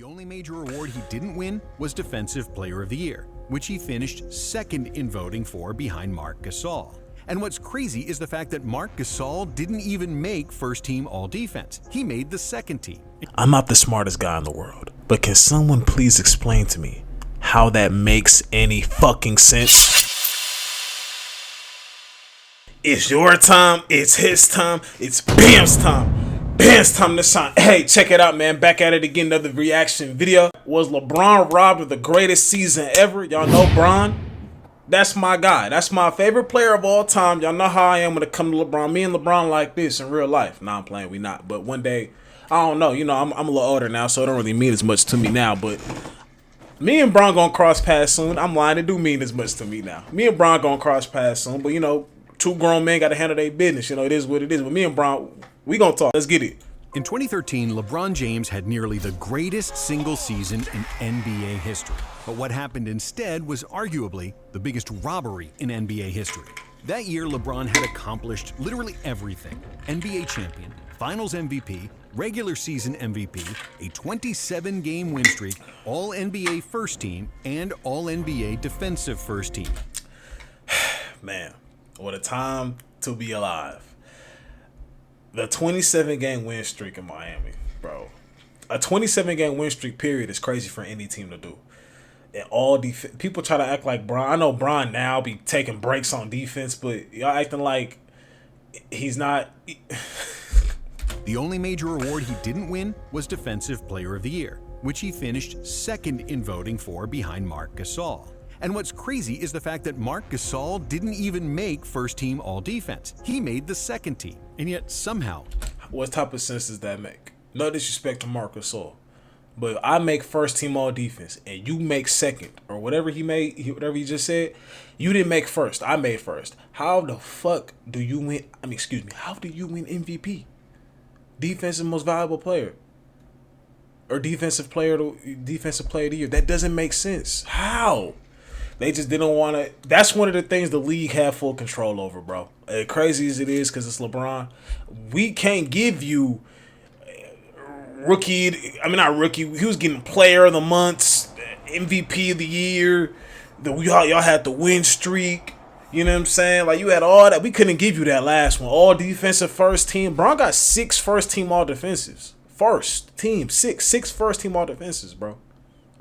The only major award he didn't win was Defensive Player of the Year, which he finished second in voting for behind Marc Gasol. And what's crazy is the fact that Marc Gasol didn't even make first-team All-Defense. He made the second team. I'm not the smartest guy in the world, but can someone please explain to me how that makes any fucking sense? It's your time, it's his time, it's Bam's time. Bam's time to shine. Hey, check it out, man. Back at it again, another reaction video. Was LeBron robbed of the greatest season ever? Y'all know Bron? That's my guy. That's my favorite player of all time. Y'all know how I am when it comes to LeBron. Me and LeBron like this in real life. Nah, I'm playing, we not. But one day, I don't know. You know, I'm a little older now, so it don't really mean as much to me now. But me and Bron gonna cross paths soon. I'm lying. It do mean as much to me now. Me and Bron gonna cross paths soon. But, you know, two grown men got to handle their business. You know, it is what it is. But me and Bron, we gonna talk. Let's get it. In 2013, LeBron James had nearly the greatest single season in NBA history. But what happened instead was arguably the biggest robbery in NBA history. That year, LeBron had accomplished literally everything: NBA champion, Finals MVP, regular season MVP, a 27-game win streak, All-NBA first team, and All-NBA defensive first team. Man, what a time to be alive. The 27-game win streak in Miami, bro. A 27-game win streak period is crazy for any team to do. And all people try to act like Bron. I know Bron now be taking breaks on defense, but y'all acting like he's not. The only major award he didn't win was Defensive Player of the Year, which he finished second in voting for behind Marc Gasol. And what's crazy is the fact that Marc Gasol didn't even make first-team All-Defense. He made the second team, and yet somehow... What type of sense does that make? No disrespect to Marc Gasol, but I make first-team All-Defense, and you make second, or whatever he made, whatever he just said, you didn't make first. I made first. How the fuck do you win? I mean, excuse me. How do you win MVP? Defensive Most Valuable Player, or Defensive Player of the Year? That doesn't make sense. How? They just didn't want to. That's one of the things the league had full control over, bro. As crazy as it is, because it's LeBron, we can't give you rookie. I mean, not rookie. He was getting Player of the Month, MVP of the Year. Y'all had the win streak. You know what I'm saying? Like, you had all that. We couldn't give you that last one. All defensive first team. Bron got 6 first team all defenses. First team, six first team all defenses, bro.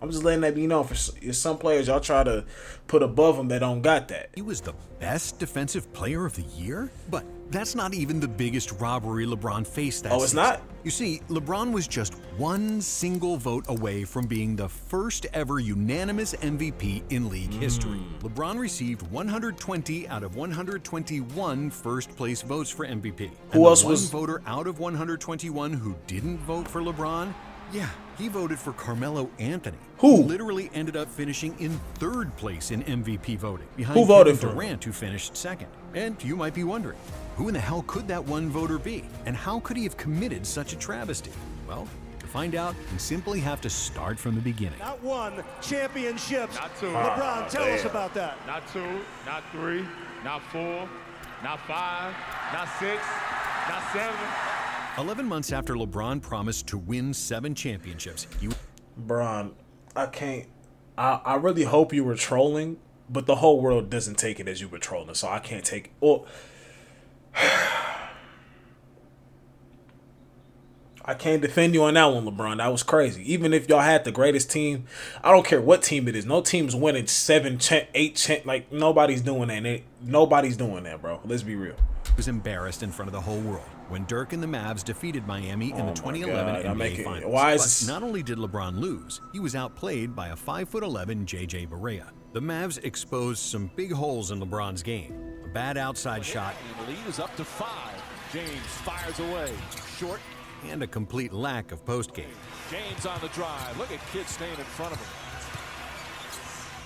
I'm just letting that be known. For some players, y'all try to put above them that don't got that. He was the best Defensive Player of the Year? But that's not even the biggest robbery LeBron faced that season. Oh, it's not? You see, LeBron was just one single vote away from being the first ever unanimous MVP in league history. LeBron received 120 out of 121 first-place votes for MVP. Who else was... one voter out of 121 who didn't vote for LeBron? Yeah, he voted for Carmelo Anthony, who literally ended up finishing in third place in MVP voting, behind who voted Kevin for Durant, who finished second. And you might be wondering, who in the hell could that one voter be? And how could he have committed such a travesty? Well, to find out, you simply have to start from the beginning. Not one championships. Not 2. LeBron, tell us about that. Not 2, not 3, not 4, not 5, not 6, not 7. 11 months after LeBron promised to win 7 championships, Bron, I can't. I really hope you were trolling, but the whole world doesn't take it as you were trolling, so I can't take it. Well, I can't defend you on that one, LeBron. That was crazy. Even if y'all had the greatest team, I don't care what team it is. No team's winning 7, 8, like nobody's doing that. Nobody's doing that, bro. Let's be real. Was embarrassed in front of the whole world when Dirk and the Mavs defeated Miami in the 2011 NBA Finals. But not only did LeBron lose, he was outplayed by a 5'11" JJ Barea. The Mavs exposed some big holes in LeBron's game. A bad outside shot. The lead is up to 5. James fires away. Short. And a complete lack of post game. James on the drive. Look at Kidd staying in front of him.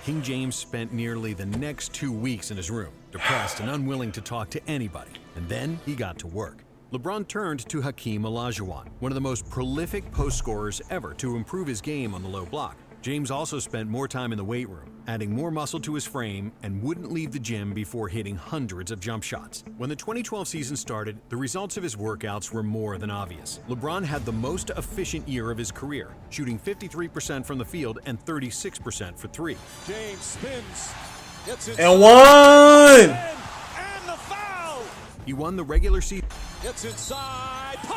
King James spent nearly the next 2 weeks in his room, depressed and unwilling to talk to anybody. And then he got to work. LeBron turned to Hakeem Olajuwon, one of the most prolific post scorers ever, to improve his game on the low block. James also spent more time in the weight room, adding more muscle to his frame, and wouldn't leave the gym before hitting hundreds of jump shots. When the 2012 season started, the results of his workouts were more than obvious. LeBron had the most efficient year of his career, shooting 53% from the field and 36% for three. James spins. And one! And the foul! He won the regular season. It's inside.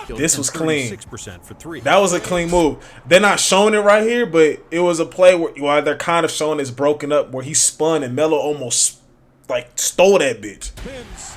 This was clean. 36% for three. That was a clean move. They're not showing it right here, but it was a play where they're kind of showing it's broken up, where he spun and Melo almost like stole that bitch. Spins.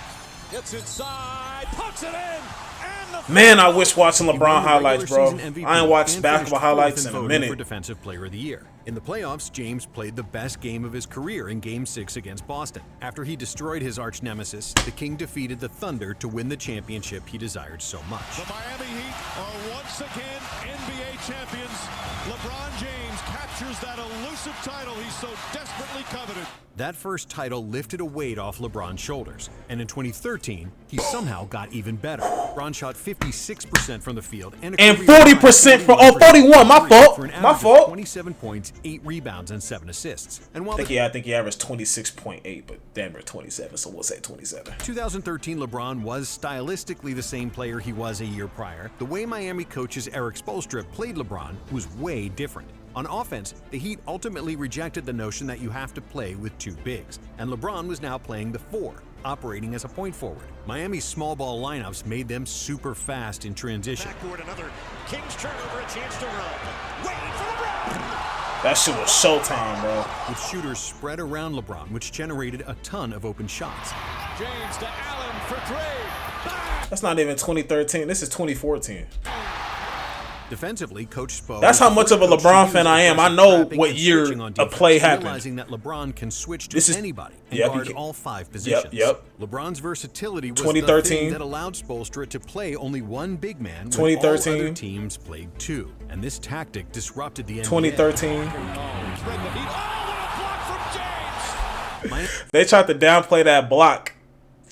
It's inside. Puts it in. And the Man, I wish watching LeBron highlights, bro. Regular season MVP I ain't watched and basketball finished fourth highlights in a voting minute. For Defensive Player of the Year. In the playoffs, James played the best game of his career in Game 6 against Boston. After he destroyed his arch nemesis, the King defeated the Thunder to win the championship he desired so much. The Miami Heat are once again NBA champions. LeBron James captures that elusive title he so desperately coveted. That first title lifted a weight off LeBron's shoulders, and in 2013, he somehow got even better. LeBron shot 56% from the field and 40% from 41. My fault. For an My average of fault. 27 points, 8 rebounds, and 7 assists. And while I think he averaged 26.8, but Denver 27, so we'll say 27. 2013 LeBron was stylistically the same player he was a year prior, the way Miami coaches Eric Spoelstra played LeBron was way different. On offense, the Heat ultimately rejected the notion that you have to play with two bigs, and LeBron was now playing the 4, operating as a point forward. Miami's small ball lineups made them super fast in transition. Backward, another Kings turnover, a chance to run. Waiting for LeBron. That shit was showtime, bro. With shooters spread around LeBron, which generated a ton of open shots. James to Allen for three. That's not even 2013. This is 2014. Defensively, Coach Spo. That's how much of a LeBron fan I am. I know what year a play happened. Realizing that LeBron can switch to This is- anybody and Yep, he guard can. all 5 positions. Yep. LeBron's versatility was 2013. the thing that allowed Spoelstra to play only one big man when 2013. all other teams played 2. And this tactic disrupted the NBA. 2013. Spread the Heat. Oh, what a block from James! They tried to downplay that block.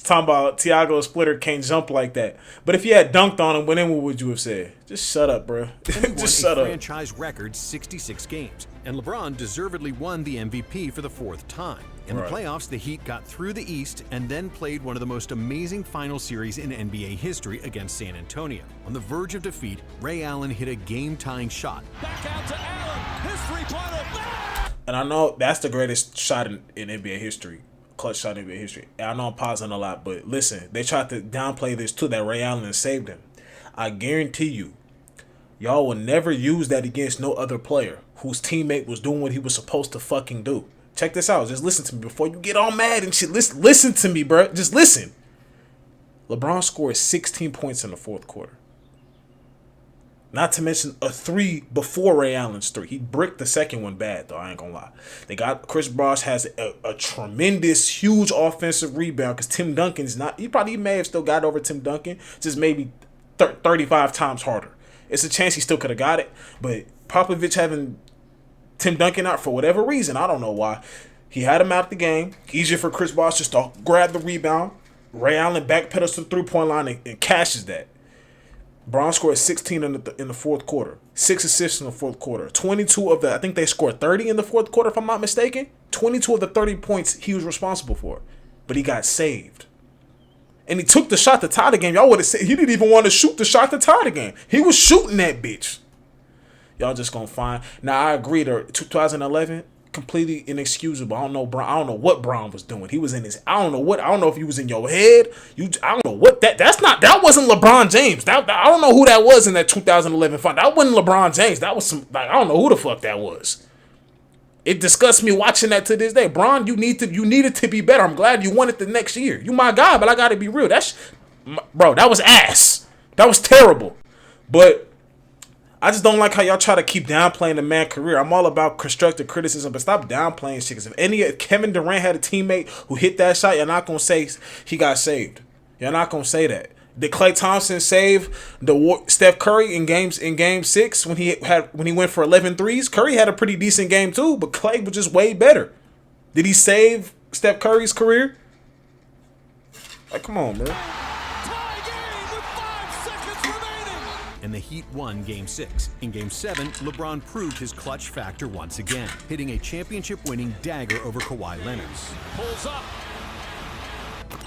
Talking about Thiago Splitter can't jump like that. But if you had dunked on him, then what would you have said? Just shut up, bro. Just shut a up. franchise record 66 games, and LeBron deservedly won the MVP for the 4th time. In the playoffs, the Heat got through the East and then played one of the most amazing final series in NBA history against San Antonio. On the verge of defeat, Ray Allen hit a game-tying shot. Back out to Allen. His three-pointer. And I know that's the greatest shot in NBA history. Clutch shot in NBA history. And I know I'm pausing a lot, but listen, they tried to downplay this too, that Ray Allen saved him. I guarantee you, y'all will never use that against no other player whose teammate was doing what he was supposed to fucking do. Check this out. Just listen to me before you get all mad and shit. Listen to me, bro. Just listen. LeBron scored 16 points in the 4th quarter. Not to mention a 3 before Ray Allen's 3. He bricked the second one bad, though. I ain't gonna lie. They got Chris Bosh has a tremendous, huge offensive rebound because Tim Duncan's not. He may have still got over Tim Duncan, just maybe 35 times harder. It's a chance he still could have got it, but Popovich having Tim Duncan out for whatever reason, I don't know why, he had him out of the game. Easier for Chris Bosh just to grab the rebound. Ray Allen backpedals to the 3-point line and cashes that. Brown scored 16 in the 4th quarter. 6 assists in the 4th quarter. 22 of the, I think they scored 30 in the 4th quarter, if I'm not mistaken. 22 of the 30 points he was responsible for. But he got saved. And he took the shot to tie the game. Y'all would have said he didn't even want to shoot the shot to tie the game. He was shooting that bitch. Y'all just gonna find. Now I agree that 2011, completely inexcusable. I don't know what Brown was doing. He was in his. I don't know if he was in your head. I don't know what that wasn't LeBron James. I don't know who that was in that 2011 final. That wasn't LeBron James. That was some, I don't know who the fuck that was. It disgusts me watching that to this day. Bron, you needed to be better. I'm glad you won it the next year. You my guy, but I gotta be real. Bro, that was ass. That was terrible. But I just don't like how y'all try to keep downplaying the man's career. I'm all about constructive criticism, but stop downplaying shit. Because if Kevin Durant had a teammate who hit that shot, you're not gonna say he got saved. You're not gonna say that. Did Klay Thompson save Steph Curry in game 6 when he went for 11 threes? Curry had a pretty decent game too, but Klay was just way better. Did he save Steph Curry's career? Like, come on, man. and the Heat won Game 6. In Game 7, LeBron proved his clutch factor once again, hitting a championship-winning dagger over Kawhi Leonard. Pulls up.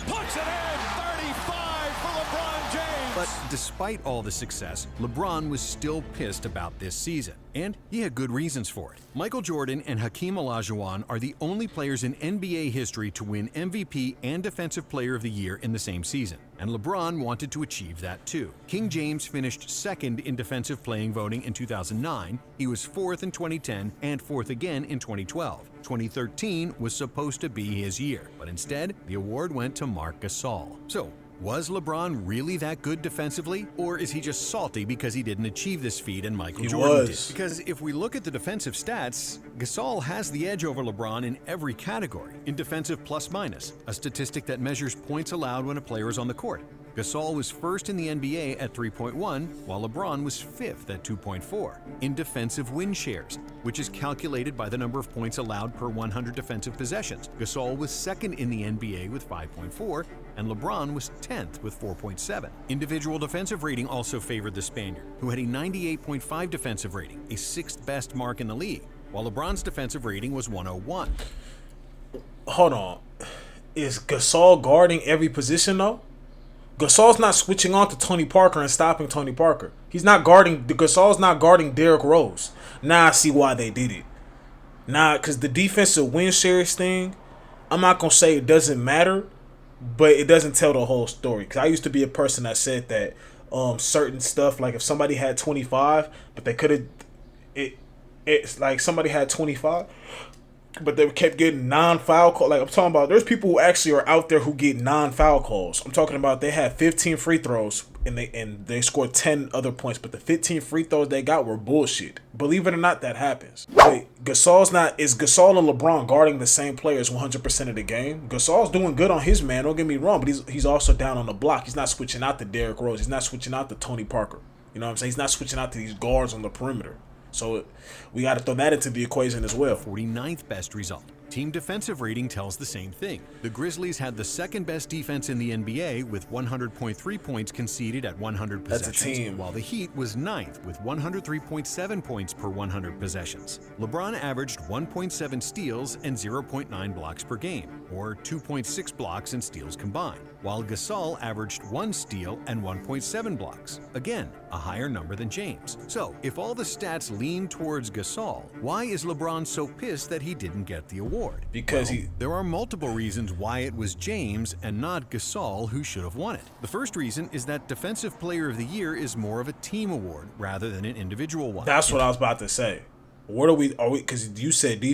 Puts it in. 35 for LeBron James. But despite all the success, LeBron was still pissed about this season, and he had good reasons for it. Michael Jordan and Hakeem Olajuwon are the only players in NBA history to win MVP and Defensive Player of the Year in the same season, and LeBron wanted to achieve that too. King James finished second in defensive playing voting in 2009, he was fourth in 2010, and fourth again in 2012. 2013 was supposed to be his year, but instead, the award went to Marc Gasol. So, was LeBron really that good defensively, or is he just salty because he didn't achieve this feat and Michael Jordan did? Because if we look at the defensive stats, Gasol has the edge over LeBron in every category. In defensive plus-minus, a statistic that measures points allowed when a player is on the court, Gasol was first in the NBA at 3.1, while LeBron was fifth at 2.4. In defensive win shares, which is calculated by the number of points allowed per 100 defensive possessions, Gasol was second in the NBA with 5.4, and LeBron was 10th with 4.7. Individual defensive rating also favored the Spaniard, who had a 98.5 defensive rating, a sixth best mark in the league, while LeBron's defensive rating was 101. Hold on. Is Gasol guarding every position though? Gasol's not switching on to Tony Parker and stopping Tony Parker. Gasol's not guarding Derrick Rose. Now I see why they did it. Because the defensive win shares thing, I'm not going to say it doesn't matter, but it doesn't tell the whole story. Because I used to be a person that said that certain stuff, like if somebody had 25, but they could have, it's like somebody had 25, but they kept getting non-foul calls. Like I'm talking about, there's people who actually are out there who get non-foul calls. I'm talking about they had 15 free throws and they scored 10 other points, but the 15 free throws they got were bullshit. Believe it or not, that happens. Wait, is Gasol and LeBron guarding the same players 100% of the game? Gasol's doing good on his man, don't get me wrong, but he's also down on the block. He's not switching out to Derrick Rose. He's not switching out to Tony Parker. You know what I'm saying? He's not switching out to these guards on the perimeter. So we got to throw that into the equation as well. 49th best result. Team defensive rating tells the same thing. The Grizzlies had the second best defense in the NBA with 100.3 points conceded at 100 possessions. That's a team. While the Heat was ninth with 103.7 points per 100 possessions. LeBron averaged 1.7 steals and 0.9 blocks per game, or 2.6 blocks and steals combined, while Gasol averaged 1 steal and 1.7 blocks. Again, a higher number than James. So, if all the stats lean towards Gasol, why is LeBron so pissed that he didn't get the award? Because there are multiple reasons why it was James and not Gasol who should have won it. The first reason is that Defensive Player of the Year is more of a team award rather than an individual one. That's what I was about to say. What are we? Because you said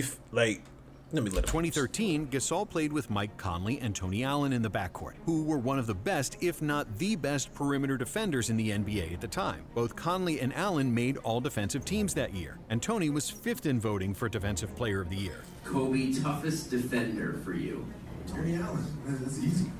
let me let it. 2013, Gasol played with Mike Conley and Tony Allen in the backcourt, who were one of the best, if not the best, perimeter defenders in the NBA at the time. Both Conley and Allen made all defensive teams that year, and Tony was fifth in voting for Defensive Player of the Year. Kobe, toughest defender for you? Tony Allen. That's easy.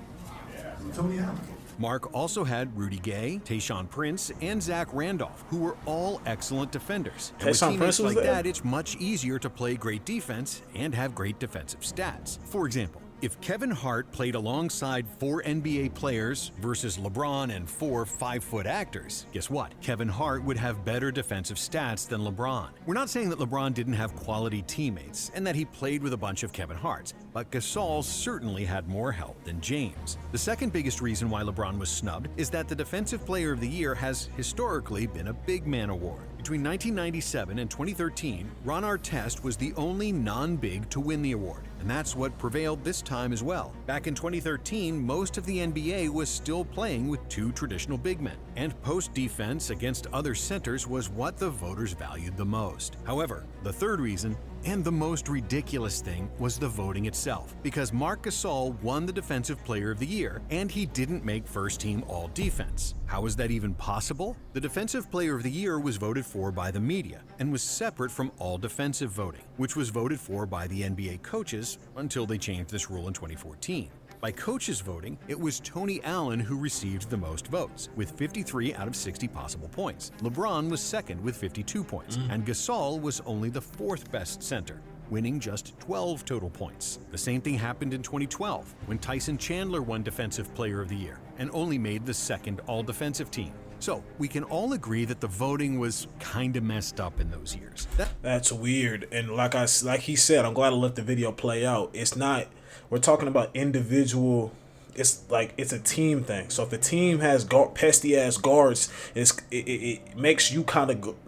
Tony Allen. Mark also had Rudy Gay, Tayshaun Prince, and Zach Randolph, who were all excellent defenders. And with teammates like that, it's much easier to play great defense and have great defensive stats. For example, if Kevin Hart played alongside 4 NBA players versus LeBron and 4 5-foot actors, guess what? Kevin Hart would have better defensive stats than LeBron. We're not saying that LeBron didn't have quality teammates and that he played with a bunch of Kevin Harts, but Gasol certainly had more help than James. The second biggest reason why LeBron was snubbed is that the Defensive Player of the Year has historically been a big man award. Between 1997 and 2013, Ron Artest was the only non-big to win the award, and that's what prevailed this time as well. Back in 2013, most of the NBA was still playing with 2 traditional big men, and post defense against other centers was what the voters valued the most. However, the third reason, and the most ridiculous thing, was the voting itself, because Marc Gasol won the Defensive Player of the Year, and he didn't make first team all-defense. How is that even possible? The Defensive Player of the Year was voted for by the media, and was separate from all defensive voting, which was voted for by the NBA coaches until they changed this rule in 2014. By coaches voting, it was Tony Allen who received the most votes, with 53 out of 60 possible points. LeBron was second with 52 points, and Gasol was only the 4th best center, winning just 12 total points. The same thing happened in 2012, when Tyson Chandler won Defensive Player of the Year, and only made the 2nd all-defensive team. So we can all agree that the voting was kind of messed up in those years. That's weird. And like he said, I'm glad I let the video play out. It's not, we're talking about individual. It's like it's a team thing. So if the team has pesty ass guards, it makes you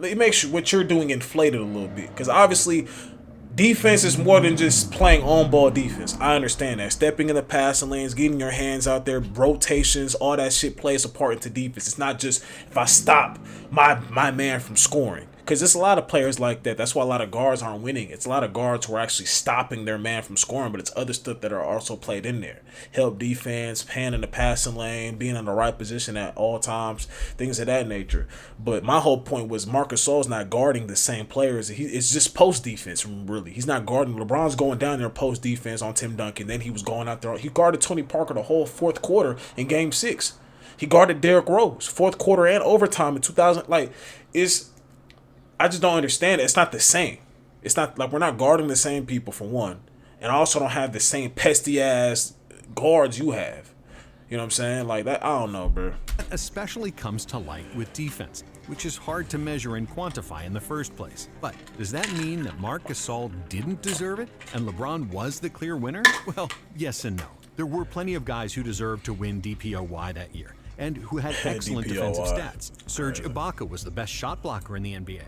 it makes what you're doing inflated a little bit. Because obviously, defense is more than just playing on-ball defense. I understand that. Stepping in the passing lanes, getting your hands out there, rotations, all that shit plays a part into defense. It's not just if I stop my man from scoring. Because there's a lot of players like that. That's why a lot of guards aren't winning. It's a lot of guards who are actually stopping their man from scoring, but it's other stuff that are also played in there. Help defense, pan in the passing lane, being in the right position at all times, things of that nature. But my whole point was Marc Gasol's not guarding the same players. It's just post defense, really. He's not guarding. LeBron's going down there post defense on Tim Duncan. Then he was going out there. He guarded Tony Parker the whole fourth quarter in Game 6. He guarded Derrick Rose, fourth quarter and overtime in 2000. I just don't understand it. It's not the same. It's not like we're not guarding the same people for one. And I also don't have the same pesty ass guards you have. You know what I'm saying? Like that, I don't know, bro. That especially comes to light with defense, which is hard to measure and quantify in the first place. But does that mean that Marc Gasol didn't deserve it and LeBron was the clear winner? Well, yes and no. There were plenty of guys who deserved to win DPOY that year and who had excellent defensive stats. Serge Ibaka was the best shot blocker in the NBA.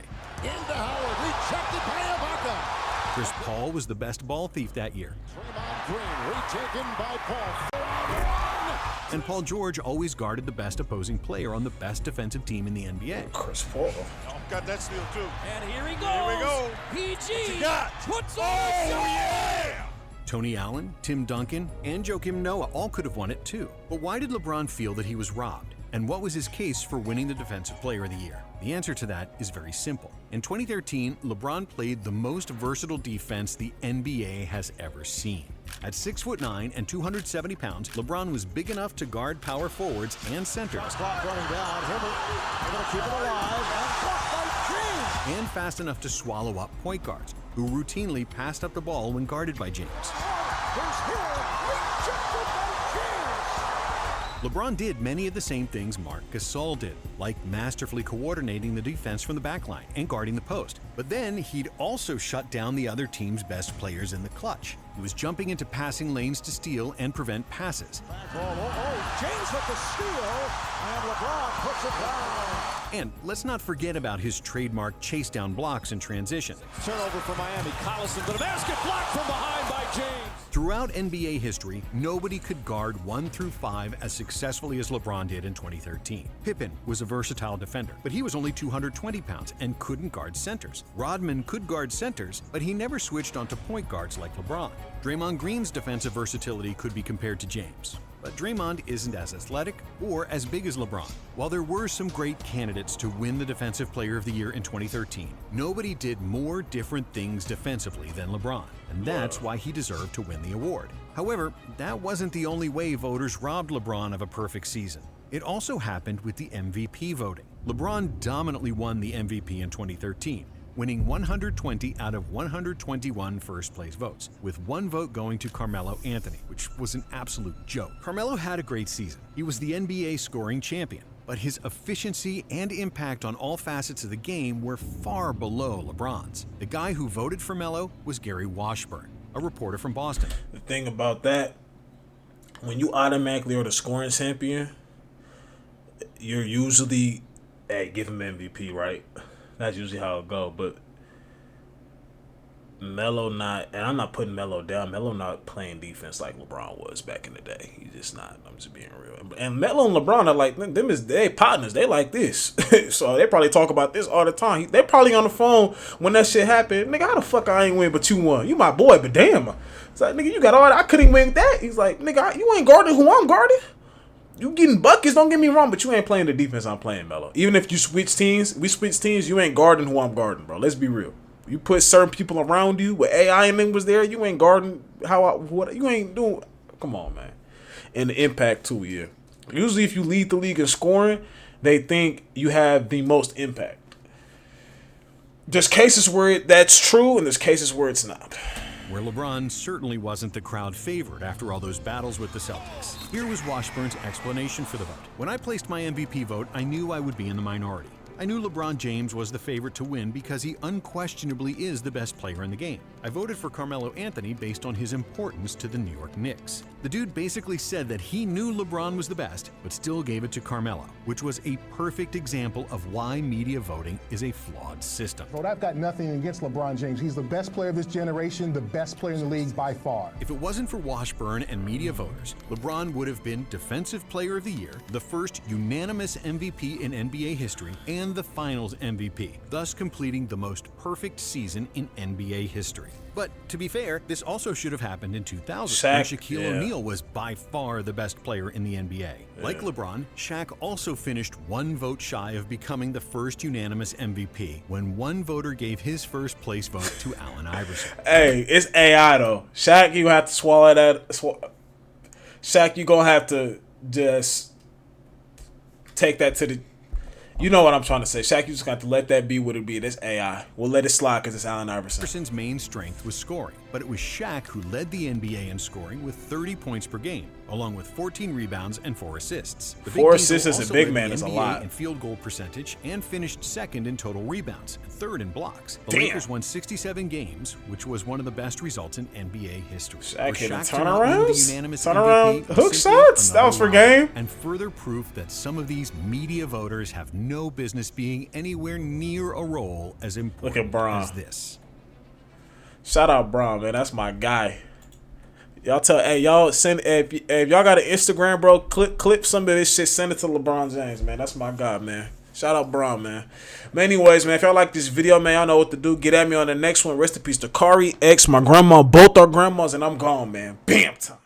Into Howard, rejected by Ibaka. Chris Paul was the best ball thief that year. Draymond Green, retaken by Paul. And Paul George always guarded the best opposing player on the best defensive team in the NBA. Chris Paul. Oh, got that steal too. And here he goes. Here we go. PG got? puts on Oh, the shot. yeah. Tony Allen, Tim Duncan, and Joakim Noah all could have won it too. But why did LeBron feel that he was robbed? And what was his case for winning the Defensive Player of the Year? The answer to that is very simple. In 2013, LeBron played the most versatile defense the NBA has ever seen. At 6'9" and 270 pounds, LeBron was big enough to guard power forwards and centers. Clock running down. Hibbert able to keep it alive. And blocked by James. And fast enough to swallow up point guards, who routinely passed up the ball when guarded by James. Here's Hill. Rejected by James. LeBron did many of the same things Marc Gasol did, like masterfully coordinating the defense from the backline and guarding the post. But then he'd also shut down the other team's best players in the clutch. He was jumping into passing lanes to steal and prevent passes. James with the steal, and LeBron puts it down. And let's not forget about his trademark chase down blocks in transition. Turnover for Miami. Collison to the basket, blocked from behind by James. Throughout NBA history, nobody could guard 1 through 5 as successfully as LeBron did in 2013. Pippen was a versatile defender, but he was only 220 pounds and couldn't guard centers. Rodman could guard centers, but he never switched onto point guards like LeBron. Draymond Green's defensive versatility could be compared to James, but Draymond isn't as athletic or as big as LeBron. While there were some great candidates to win the Defensive Player of the Year in 2013, nobody did more different things defensively than LeBron, and that's why he deserved to win the award. However, that wasn't the only way voters robbed LeBron of a perfect season. It also happened with the MVP voting. LeBron dominantly won the MVP in 2013, winning 120 out of 121 first-place votes, with one vote going to Carmelo Anthony, which was an absolute joke. Carmelo had a great season. He was the NBA scoring champion, but his efficiency and impact on all facets of the game were far below LeBron's. The guy who voted for Melo was Gary Washburn, a reporter from Boston. The thing about that, when you automatically are the scoring champion, you're usually, hey, give him MVP, right? That's usually how it go, but Melo not, and I'm not putting Melo down. Melo not playing defense like LeBron was back in the day. He's just not. I'm just being real. And Melo and LeBron are like they partners. They like this, so they probably talk about this all the time. They probably on the phone when that shit happened. Nigga, how the fuck I ain't win but you won? You my boy, but damn. It's like, nigga, you got all that. I couldn't win with that. He's like, nigga, you ain't guarding who I'm guarding. You getting buckets, don't get me wrong, but you ain't playing the defense I'm playing, Melo. Even if you switch teams, you ain't guarding who I'm guarding, bro. Let's be real. You put certain people around you, where AI and them was there, you ain't guarding you ain't doing. Come on, man. And the impact too, yeah. Usually if you lead the league in scoring, they think you have the most impact. There's cases where that's true, and there's cases where it's not. where LeBron certainly wasn't the crowd favorite after all those battles with the Celtics. Here was Washburn's explanation for the vote. When I placed my MVP vote, I knew I would be in the minority. I knew LeBron James was the favorite to win because he unquestionably is the best player in the game. I voted for Carmelo Anthony based on his importance to the New York Knicks. The dude basically said that he knew LeBron was the best, but still gave it to Carmelo, which was a perfect example of why media voting is a flawed system. But I've got nothing against LeBron James. He's the best player of this generation, the best player in the league by far. If it wasn't for Washburn and media voters, LeBron would have been Defensive Player of the Year, the first unanimous MVP in NBA history, and the Finals MVP, thus completing the most perfect season in NBA history. But to be fair, this also should have happened in 2000, when Shaquille O'Neal was by far the best player in the NBA. Like LeBron, Shaq also finished one vote shy of becoming the first unanimous MVP when one voter gave his first place vote to Allen Iverson. Hey, it's AI though. Shaq, you have to swallow that. Shaq, you gonna have to just take that to the. You know what I'm trying to say. Shaq, you just got to let that be what it be. That's AI. We'll let it slide because it's Allen Iverson. Iverson's main strength was scoring, but it was Shaq who led the NBA in scoring with 30 points per game, along with 14 rebounds and 4 assists. The 4 assists as a big man is a lot. In field goal percentage and finished second in total rebounds and third in blocks. The Damn. Lakers won 67 games, which was one of the best results in NBA history. Shaq hitting turnarounds, turnaround hook shots. That was for game. And further proof that some of these media voters have no business being anywhere near a role as important as this. Shout out Bron, man. That's my guy. Y'all tell, hey, y'all send if y'all got an Instagram, bro, clip some of this shit, send it to LeBron James, man. That's my guy, man. Shout out Bron, man. But anyways, man, if y'all like this video, man, y'all know what to do. Get at me on the next one. Rest in peace to Kari, X, my grandma, both our grandmas, and I'm gone, man. Bam time.